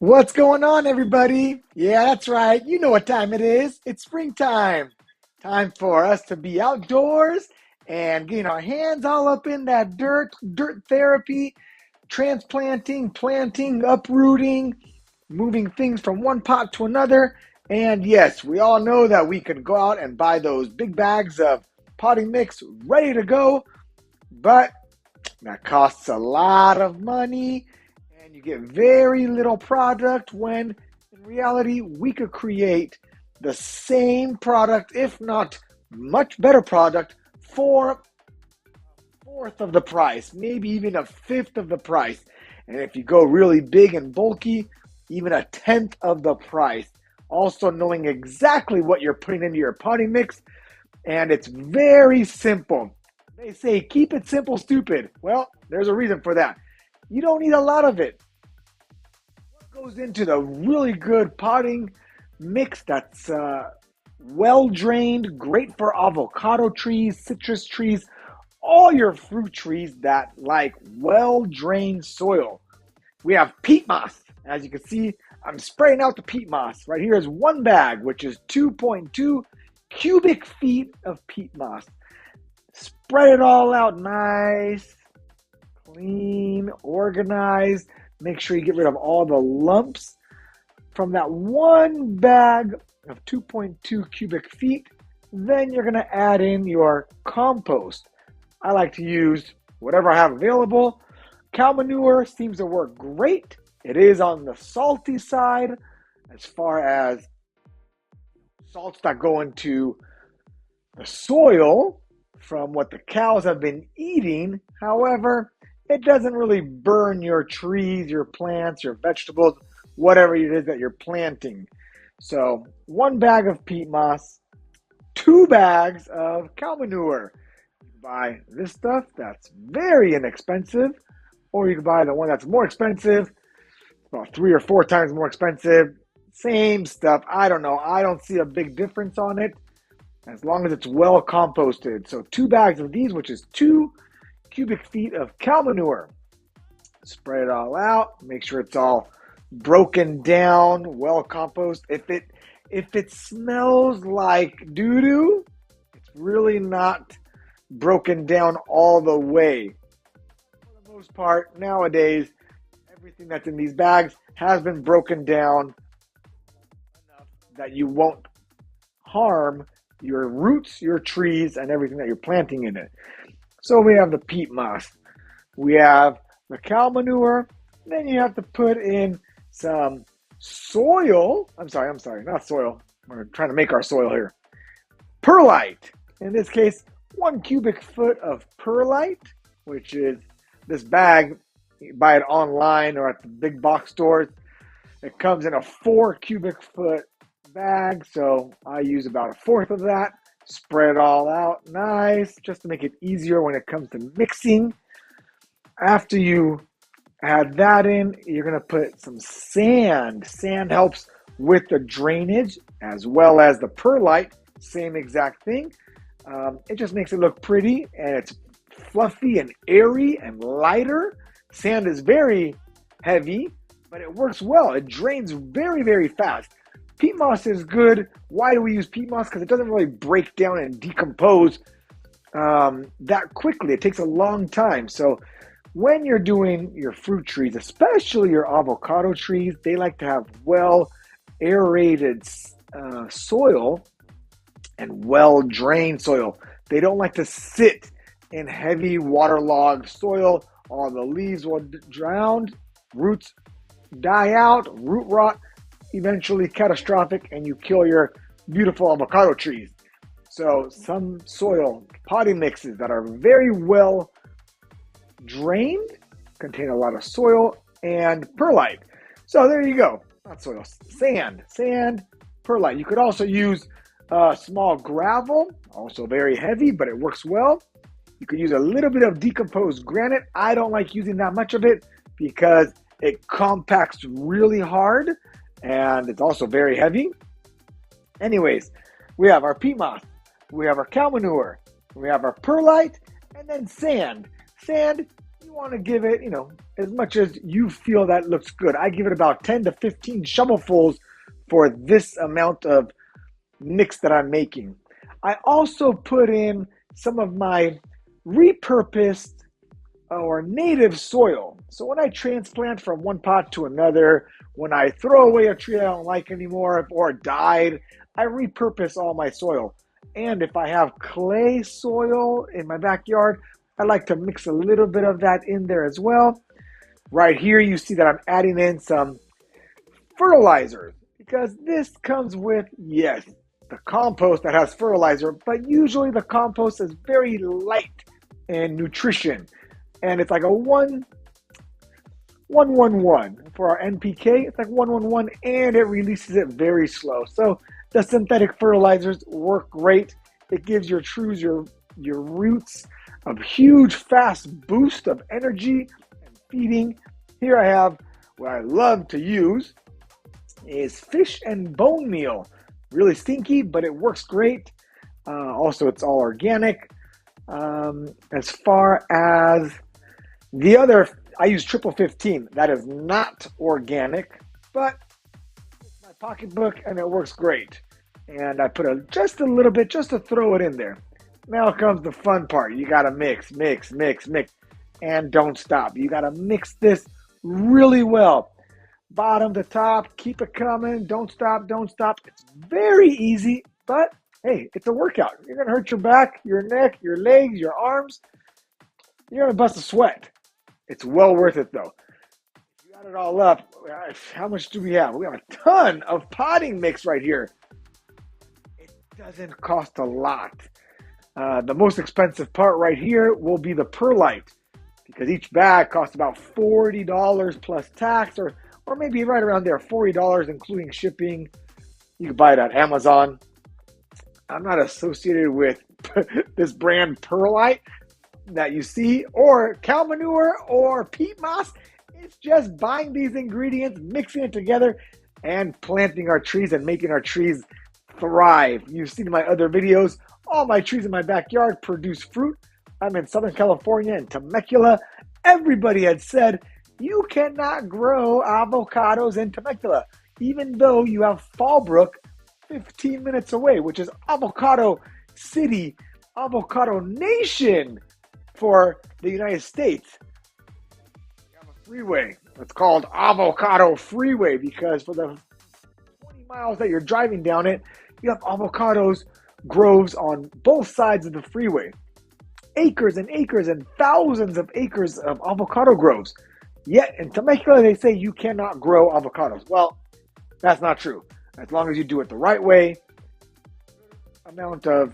What's going on, everybody? Yeah, that's right. You know what time it is. It's springtime. Time for us to be outdoors and getting our hands all up in that dirt therapy, transplanting, planting, uprooting, moving things from one pot to another. And yes, we all know that we can go out and buy those big bags of potting mix ready to go, but that costs a lot of money and you get very little product when in reality we could create the same product, if not much better product, for a fourth of the price, maybe even a fifth of the price. And if you go really big and bulky, even a tenth of the price. Also knowing exactly what you're putting into your potting mix, and it's very simple. They say, keep it simple, stupid. Well, there's a reason for that. You don't need a lot of it. What goes into the really good potting mix that's well drained, great for avocado trees, citrus trees, all your fruit trees that like well drained soil. We have peat moss. As you can see, I'm spraying out the peat moss. Right here is one bag, which is 2.2 cubic feet of peat moss. Spread it all out nice, clean, organized. Make sure you get rid of all the lumps from that one bag of 2.2 cubic feet. Then you're going to add in your compost. I like to use whatever I have available. Cow manure seems to work great. It is on the salty side as far as salts that go into the soil from what the cows have been eating. However, it doesn't really burn your trees, your plants, your vegetables, whatever it is that you're planting. So one bag of peat moss, 2 bags of cow manure. You can buy this stuff that's very inexpensive, or you can buy the one that's more expensive, about 3 or 4 times more expensive. Same stuff. I don't know. I don't see a big difference on it, as long as it's well composted. So 2 bags of these, which is 2 cubic feet of cow manure. Spread it all out. Make sure it's all broken down, well composted. If it smells like doo-doo, it's really not broken down all the way. For the most part, nowadays, everything that's in these bags has been broken down enough that you won't harm your roots, your trees, and everything that you're planting in it. So we have the peat moss. We have the cow manure. Then you have to put in some soil. I'm sorry, not soil. We're trying to make our soil here. Perlite. In this case, 1 cubic foot of perlite, which is this bag. You buy it online or at the big box stores. It comes in a 4 cubic foot bag, so I use about a fourth of that. Spread it all out nice, just to make it easier when it comes to mixing. After you add that in, you're going to put some sand. Sand helps with the drainage as well as the perlite. Same exact thing. It just makes it look pretty, and it's fluffy and airy and lighter. Sand is very heavy, but it works well. It drains very, very fast. Peat moss is good. Why do we use peat moss? Because it doesn't really break down and decompose that quickly. It takes a long time. So when you're doing your fruit trees, especially your avocado trees, they like to have well aerated soil and well drained soil. They don't like to sit in heavy waterlogged soil. All the leaves will drown, roots die out, root rot, eventually catastrophic, and you kill your beautiful avocado trees. So some soil potting mixes that are very well drained contain a lot of soil and perlite. So there you go. Not soil, sand, perlite. You could also use small gravel, also very heavy, but it works well. You could use a little bit of decomposed granite. I don't like using that much of it because it compacts really hard and it's also very heavy. Anyways, we have our peat moss, we have our cow manure, we have our perlite, and then sand. Sand, You want to give it, as much as you feel that looks good. I give it about 10 to 15 shovelfuls for this amount of mix that I'm making. I also put in some of my repurposed or native soil. So when I transplant from one pot to another, when I throw away a tree I don't like anymore or died, I repurpose all my soil. And if I have clay soil in my backyard, I like to mix a little bit of that in there as well. Right here, you see that I'm adding in some fertilizers because this comes with, yes, the compost that has fertilizer, but usually the compost is very light in nutrition. And it's like a 1-1-1 for our NPK. It's like 1-1-1, and it releases it very slow. So the synthetic fertilizers work great. It gives your trees, your roots, a huge fast boost of energy and feeding. Here I have what I love to use is fish and bone meal. Really stinky, but it works great. Also, it's all organic. As far as the other, I use triple 15. That is not organic, but it's my pocketbook and it works great. And I put just a little bit just to throw it in there. Now comes the fun part. You gotta mix, and don't stop. You gotta mix this really well. Bottom to top, keep it coming. Don't stop. It's very easy, but hey, it's a workout. You're gonna hurt your back, your neck, your legs, your arms. You're gonna bust a sweat. It's well worth it though. You got it all up. How much do we have? We have a ton of potting mix right here. It doesn't cost a lot. The most expensive part right here will be the perlite because each bag costs about $40 plus tax or maybe right around there, $40 including shipping. You can buy it on Amazon. I'm not associated with this brand perlite that you see or cow manure or peat moss. It's just buying these ingredients, mixing it together, and planting our trees and making our trees thrive. You've seen my other videos. All my trees in my backyard produce fruit. I'm in Southern California in Temecula. Everybody had said you cannot grow avocados in Temecula, even though you have Fallbrook 15 minutes away, which is avocado city, avocado nation for the United States. We have a freeway. It's called Avocado Freeway because for the 20 miles that you're driving down it, you have avocados groves on both sides of the freeway. Acres and acres and thousands of acres of avocado groves. Yet in Temecula, they say you cannot grow avocados. Well, that's not true. As long as you do it the right way, amount of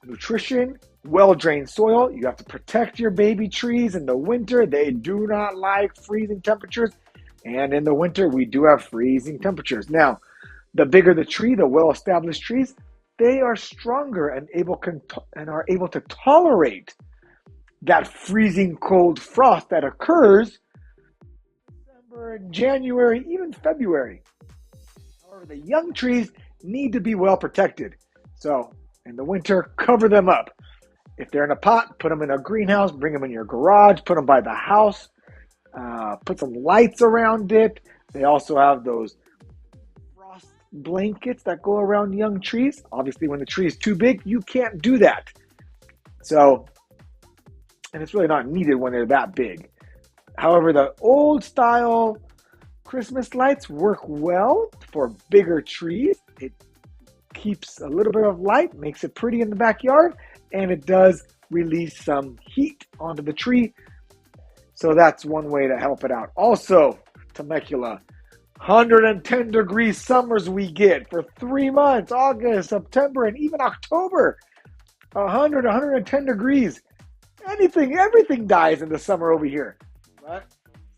nutrition, well-drained soil. You have to protect your baby trees in the winter. They do not like freezing temperatures. And in the winter, we do have freezing temperatures. Now, the bigger the tree, the well-established trees, they are stronger and are able to tolerate that freezing cold frost that occurs December, January, even February. However, the young trees need to be well protected. So in the winter, cover them up. If they're in a pot, put them in a greenhouse, bring them in your garage, put them by the house, put some lights around it. They also have those frost blankets that go around young trees. Obviously, when the tree is too big, you can't do that. So, and it's really not needed when they're that big. However, the old style Christmas lights work well for bigger trees. It keeps a little bit of light, makes it pretty in the backyard, and it does release some heat onto the tree. So that's one way to help it out. Also, Temecula, 110 degree summers we get for 3 months, August, September, and even October. 100, 110 degrees. Everything dies in the summer over here. But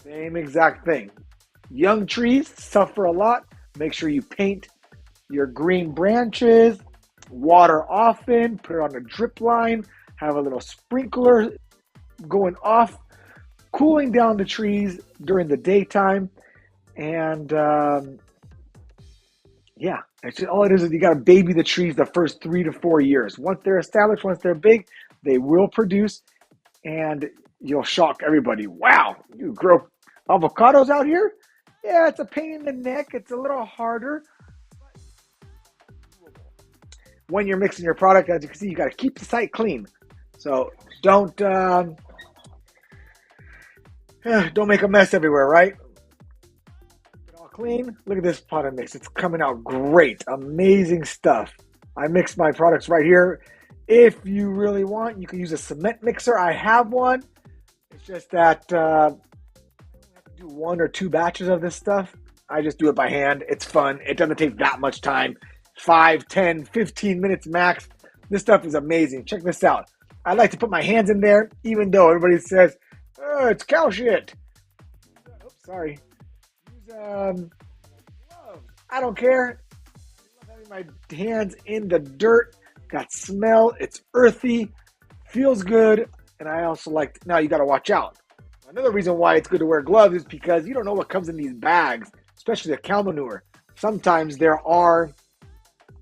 same exact thing. Young trees suffer a lot. Make sure you paint your green branches, water often, put it on a drip line, have a little sprinkler going off, cooling down the trees during the daytime. And yeah, all it is you got to baby the trees the first 3 to 4 years. Once they're established, once they're big, they will produce. And you'll shock everybody. Wow, you grow avocados out here? Yeah, it's a pain in the neck. It's a little harder. When you're mixing your product, as you can see, you got to keep the site clean. So don't make a mess everywhere, right? Get all clean. Look at this pot I mix. It's coming out great. Amazing stuff. I mix my products right here. If you really want, you can use a cement mixer. I have one. It's just that I have to do 1 or 2 batches of this stuff. I just do it by hand. It's fun. It doesn't take that much time. 5, 10, 15 minutes max. This stuff is amazing. Check this out. I like to put my hands in there, even though everybody says, oh, it's cow shit. Oops, sorry. Use gloves. I don't care. I love having my hands in the dirt. Got smell. It's earthy. Feels good. And I also like, now you got to watch out. Another reason why it's good to wear gloves is because you don't know what comes in these bags, especially the cow manure. Sometimes there are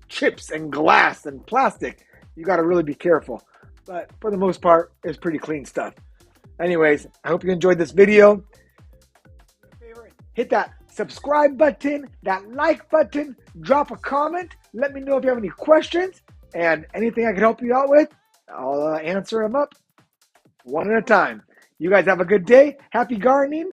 chips and glass and plastic. You got to really be careful. But for the most part, it's pretty clean stuff. Anyways, I hope you enjoyed this video. Hit that subscribe button, that like button, drop a comment. Let me know if you have any questions and anything I can help you out with. I'll answer them up one at a time. You guys have a good day. Happy gardening.